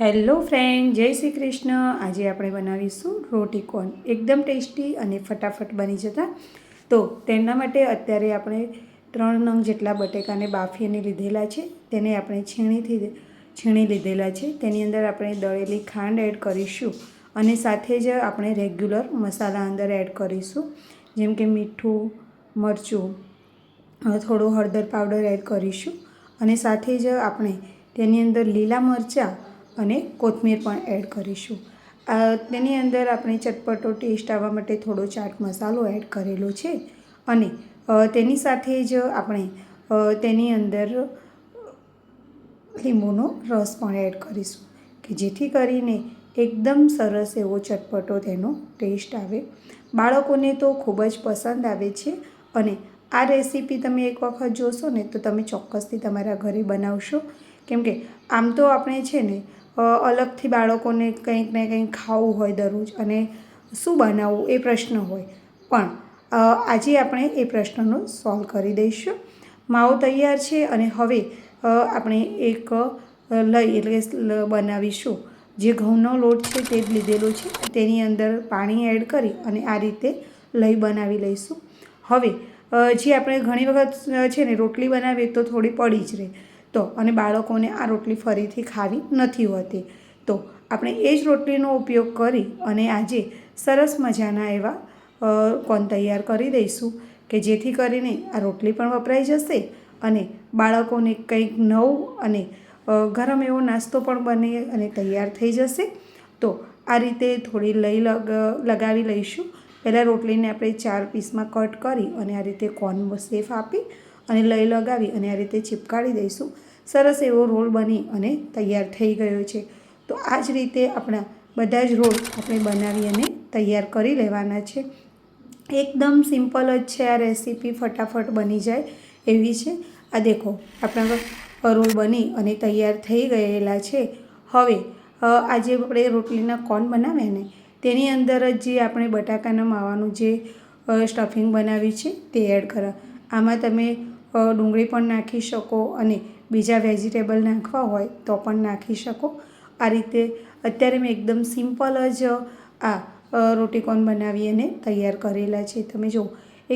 Hello friend, જય શ્રી કૃષ્ણ। આજે આપણે બનાવીશું રોટી કોર્ન, એકદમ ટેસ્ટી અને ફટાફટ બની જતા। તો તેના માટે અત્યારે આપણે 3 નંગ જેટલા બટેકાને બાફીને લીધેલા છે, તેને આપણે છીણી લીધેલા છે। તેની અંદર આપણે દળેલી ખાંડ એડ કરીશું અને સાથે જ આપણે રેગ્યુલર મસાલા અંદર એડ કરીશું, જેમ કે મીઠું, મરચું, થોડો હળદર પાવડર એડ કરીશું અને સાથે જ આપણે તેની અંદર લીલા મરચાં અને કોથમીર પણ એડ કરીશું। તેની અંદર આપણે ચટપટો ટેસ્ટ આવવા માટે થોડો ચાટ મસાલો એડ કરેલો છે અને તેની સાથે જ આપણે તેની અંદર લીંબુનો રસ પણ એડ કરીશું કે જેથી કરીને એકદમ સરસ એવો ચટપટો તેનો ટેસ્ટ આવે। બાળકોને તો ખૂબ જ પસંદ આવે છે અને આ રેસીપી તમે એક વખત જોશો ને તો તમે ચોક્કસથી તમારા ઘરે બનાવશો, કેમ કે આમ તો આપણે છે ને અલગથી બાળકોને કંઈક ને કંઈક ખાવું હોય દરરોજ અને શું બનાવવું એ પ્રશ્ન હોય, પણ આજે આપણે એ પ્રશ્નનો સોલ્વ કરી દઈશું। માવો તૈયાર છે અને હવે આપણે એક બનાવીશું। જે ઘઉંનો લોટ છે તે જ લીધેલો છે, તેની અંદર પાણી એડ કરી અને આ રીતે લઈ બનાવી લઈશું। હવે જે આપણે ઘણી વખત છે ને રોટલી બનાવીએ તો થોડી પડી જ રહે તો, અને બાળકોને આ રોટલી ફરીથી ખાવી નથી હોતી, તો આપણે એ જ રોટલીનો ઉપયોગ કરી અને આજે સરસ મજાના એવા કોર્ન તૈયાર કરી દઈશું કે જેથી કરીને આ રોટલી પણ વપરાઈ જશે અને બાળકોને કંઈક નવું અને ગરમ એવો નાસ્તો પણ બને અને તૈયાર થઈ જશે। તો આ રીતે થોડી લઈ લગાવી લઈશું। પહેલાં રોટલીને આપણે 4 પીસમાં કટ કરી અને આ રીતે કોર્ન શેપ આપી અને લઈ લગાવી અને આ રીતે ચીપકાવી દઈશું। સરસ એવો રોલ બની અને તૈયાર થઈ ગયો છે। તો આ જ રીતે આપણા બધા જ રોલ આપણે બનાવી અને તૈયાર કરી લેવાના છે। એકદમ સિમ્પલ જ છે આ રેસીપી, ફટાફટ બની જાય એવી છે। આ દેખો આપણા રોલ બની અને તૈયાર થઈ ગયેલા છે। હવે આજે આપણે રોટલીના કોર્ન બનાવ્યા ને તેની અંદર જ જે આપણે બટાકાના માવાનું જે સ્ટફિંગ બનાવ્યું છે તે એડ કરવા। આમાં તમે ડુંગળી પણ નાખી શકો અને બીજા વેજીટેબલ નાખવા હોય તો પણ નાખી શકો। આ રીતે અત્યારે મેં એકદમ સિમ્પલ જ આ રોટી કોર્ન બનાવી અને તૈયાર કરેલા છે। તમે જુઓ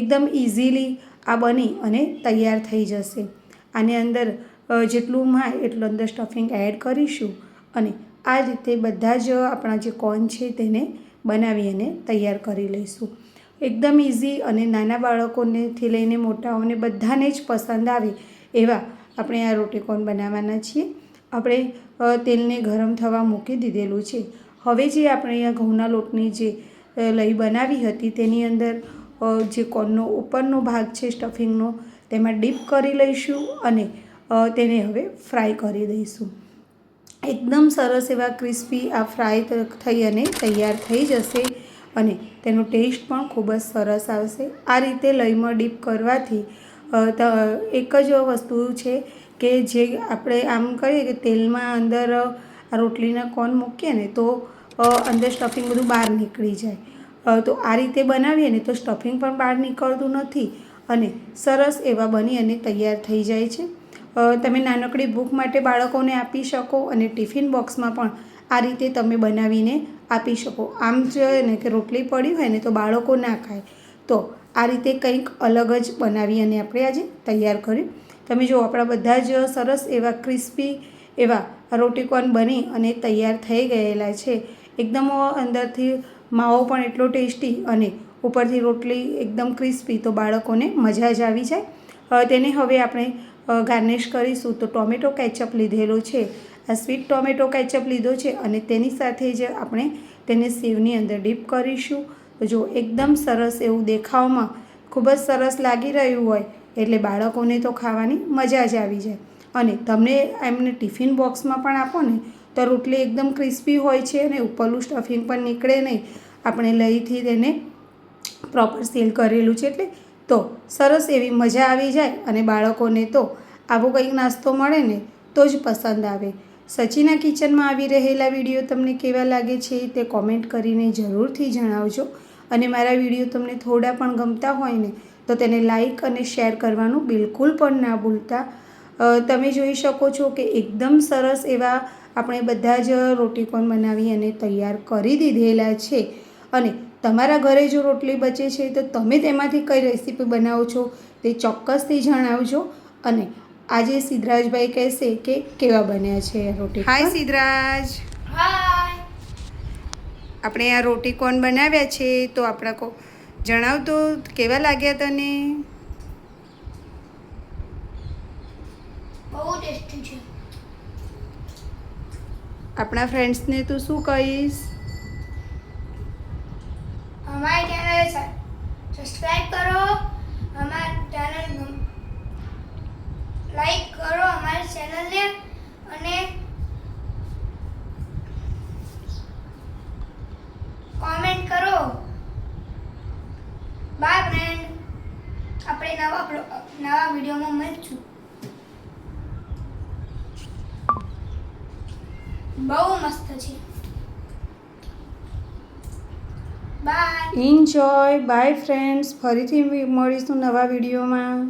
એકદમ ઇઝીલી આ બની અને તૈયાર થઈ જશે। આની અંદર જેટલું માય એટલું અંદર સ્ટફિંગ એડ કરીશું અને આ રીતે બધા જ આપણા જે કોર્ન છે તેને બનાવી અને તૈયાર કરી લઈશું। એકદમ ઇઝી અને નાના બાળકોનેથી લઈને મોટાઓને બધાને જ પસંદ આવે એવા આપણે આ રોટી કોર્ન બનાવવાના છીએ। આપણે તેલને ગરમ થવા મૂકી દીધેલું છે। હવે જે આપણે આ ઘઉંના લોટની જે લઈ બનાવી હતી તેની અંદર જે કોર્નનો ઉપરનો ભાગ છે સ્ટફિંગનો તેમાં ડીપ કરી લઈશું અને તેને હવે ફ્રાય કરી દઈશું। એકદમ સરસ એવા ક્રિસ્પી આ ફ્રાય થઈ અને તૈયાર થઈ જશે અને તેનો ટેસ્ટ પણ ખૂબ જ સરસ આવશે। આ રીતે લઈમાં ડીપ કરવાથી એક જ વસ્તુ છે કે જે આપણે આમ કરીએ કે તેલમાં અંદર આ રોટલીના કોર્ન મૂકીએ ને તો અંદર સ્ટફિંગ બધું બહાર નીકળી જાય। તો આ રીતે બનાવીએ ને તો સ્ટફિંગ પણ બહાર નીકળતું નથી અને સરસ એવા બની અને તૈયાર થઈ જાય છે। તમે નાનકડી ભૂખ માટે બાળકોને આપી શકો અને ટિફિન બોક્સમાં પણ આ રીતે તમે બનાવીને આપી શકો। આમ જ ને કે રોટલી પડી હોય ને તો બાળકો ના ખાય, તો આ રીતે કંઈક અલગ જ બનાવી અને આપણે આજે તૈયાર કર્યું। તમે જો આપણા બધા જ સરસ એવા ક્રિસ્પી એવા રોટી કોર્ન બની અને તૈયાર થઈ ગયેલા છે। એકદમ અંદરથી માવો પણ એટલો ટેસ્ટી અને ઉપરથી રોટલી એકદમ ક્રિસ્પી, તો બાળકોને મજા જ આવી જાય। તેને હવે આપણે ગાર્નિશ કરીશું તો ટોમેટો કેચઅપ લીધેલો છે, આ સ્વીટ ટોમેટો કેચઅપ લીધો છે અને તેની સાથે જ આપણે તેને સેવની અંદર ડીપ કરીશું। તો જો એકદમ સરસ એવું દેખાવમાં ખૂબ જ સરસ લાગી રહ્યું હોય એટલે બાળકોને તો ખાવાની મજા જ આવી જાય અને તમને એમને ટિફિન બોક્સમાં પણ આપો ને તો રોટલી એકદમ ક્રિસ્પી હોય છે અને ઉપરનું સ્ટફિંગ પણ નીકળે નહીં, આપણે લઈથી તેને પ્રોપર સીલ કરેલું છે એટલે તો સરસ એવી મજા આવી જાય અને બાળકોને તો આવો કંઈક નાસ્તો મળે ને તો જ પસંદ આવે। સચીના કિચનમાં આવી રહેલા વિડીયો તમને કેવા લાગે છે તે કોમેન્ટ કરીને જરૂરથી જણાવજો અને મારા વિડીયો તમને થોડા પણ ગમતા હોય ને તો તેને લાઈક અને શેર કરવાનું બિલકુલ પણ ના ભૂલતા। તમે જોઈ શકો છો કે એકદમ સરસ એવા આપણે બધા જ રોટીકોન બનાવી અને તૈયાર કરી દીધેલા છે. અને તમારા ઘરે જો રોટલી બચે છે તો તમે તેમાંથી કઈ રેસીપી બનાવો છો તે ચોક્કસથી જણાવજો. અને આજે સિદ્ધરાજભાઈ કહેશે કે કેવા બન્યા છે રોટી. હાય સિદ્ધરાજ. હાય. આપણે આ રોટીકોન બનાવ્યા છે તો આપણા જણાવ તો કેવા લાગ્યા તને? બહુ ટેસ્ટી છે. આપણા ફ્રેન્ડ્સને તું શું કહીશ? અમારી ચેનલ સબસ્ક્રાઇબ કરો, અમારી ચેનલ લાઈક કરો અમારી ચેનલને અને કોમેન્ટ કરો. By friend. આપણે નવા વિડીયોમાં મળીશું. બહુ મસ્ત છે. બાય. એન્જોય. By friends. ફરીથી મળીશું નવા વિડીયોમાં.